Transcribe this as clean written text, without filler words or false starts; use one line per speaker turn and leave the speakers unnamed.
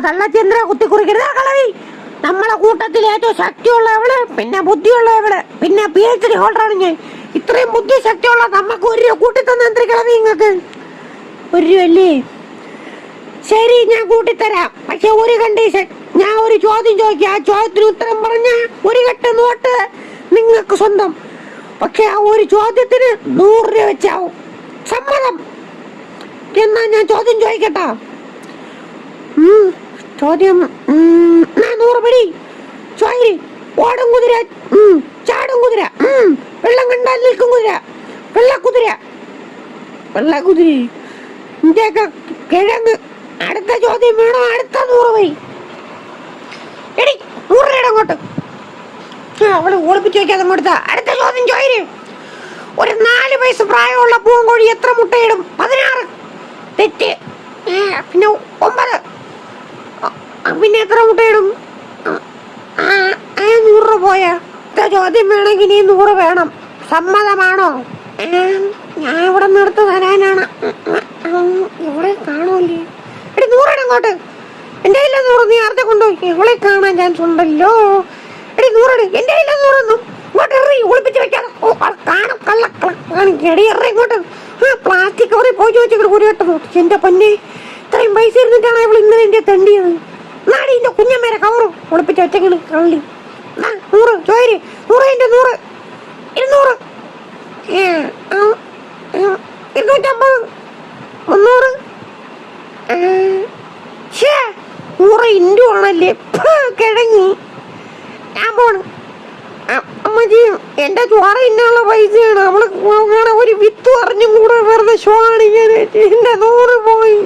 തള്ളച്ചന്ദ്ര കുത്തിക്കുറിക്കരുത് കളവി. നമ്മളെ കൂട്ടത്തിൽ ഏറ്റവും ശക്തിയുള്ളവള്, പിന്നെ ബുദ്ധിയുള്ളവള്, പിന്നെ PhD ഹോൾഡറാണ് ഞാൻ. ഇത്രയും ബുദ്ധി ശക്തിയുള്ള നമുക്ക് ഒരു രൂപ കൂട്ടിത്തന്ന എന്തൊരു കളവി നിങ്ങൾക്ക്? ഒരു രൂപ അല്ലേ? ശരി, ഞാൻ കൂട്ടിത്തരാം. പക്ഷെ ഒരു കണ്ടീഷൻ. ഞാൻ ഒരു ചോദ്യം ചോദിക്കാം. ആ ചോദ്യത്തിന് ഉത്തരം പറഞ്ഞ ഒരു കെട്ട് നോട്ട് നിങ്ങൾക്ക് സ്വന്തം. പക്ഷെ ആ ഒരു ചോദ്യത്തിന് 100 രൂപ വെച്ചാവും. സമ്മതം? എന്നാ ഞാൻ ചോദ്യം ചോദിക്കട്ടാ? ചോദ്യം 100 പടി. ചോരി. ഓടും കുതിര, ചാടും കുതിര, വെള്ളം കണ്ടാൽ നിൽക്കും കുതിര, വെള്ളക്കുതിര. വെള്ളക്കുതിര ഇന്ത്യക്ക് കിഴങ്ങ്. അടുത്ത ചോദ്യം വേണോ? അടുത്ത 100 പടി. എടി 100 രൂപ അങ്ങോട്ട്. അവള് ഓളിപ്പിച്ച് വെക്കാതെ കൊടുത്ത. അടുത്ത ചോദ്യം ചോര്. ഒരു 4 വയസ്സ് പ്രായമുള്ള പൂങ്കോഴി എത്ര മുട്ടയിടും? 16. തെറ്റ്. പിന്നെ 9. പിന്നെ എത്ര മുട്ടയിടും? 100 രൂപ പോയാ. ചോദ്യം വേണമെങ്കിൽ ഇനി 100 വേണം. സമ്മതമാണോ? ഞാൻ ഇവിടെ നിർത്ത് തരാനാണ്. ഇവിടെ കാണൂല്ലേ? എടി 100 അങ്ങോട്ട്. എന്റെ കയ്യിലെ 100 നീ നേരത്തെ കൊണ്ടുപോയി. ഇവളെ കാണാൻ ചാൻസ് ഉണ്ടല്ലോ. എടി 100 എന്റെ കയ്യിലെ 100 ഇങ്ങോട്ട് എറി. ഒളിപ്പിച്ച് വെക്കാതെ കാണും. എടി എറി ഇങ്ങോട്ട്. പ്ലാസ്റ്റിക് കവറിൽ പോയി ചോദിച്ചു ഒരു കേട്ടോ. എന്റെ പൊന്നെ, ഇത്രയും പൈസ ഇരുന്നിട്ടാണ് ഇവൾ ഇന്നലെ എന്റെ തണ്ടിയത്. നാടി എന്റെ കുഞ്ഞമ്മേരെ കവറും ഒളിപ്പിച്ച് വെച്ചെങ്കിലും കള്ളി. 100 ചോര്. 100 എന്റെ 100. 200. 250. 300. 100 ഇൻഡു ആണല്ലേ കിഴങ്ങി. ഞാൻ പോണ്. അമ്മജി, എന്റെ ചോറ ഇന്നുള്ള പൈസയാണ്. അവള് ഒരു വിത്ത് അറിഞ്ഞും കൂടെ വെറുതെ ഷോ ആണ്. എന്റെ 100 പോയി.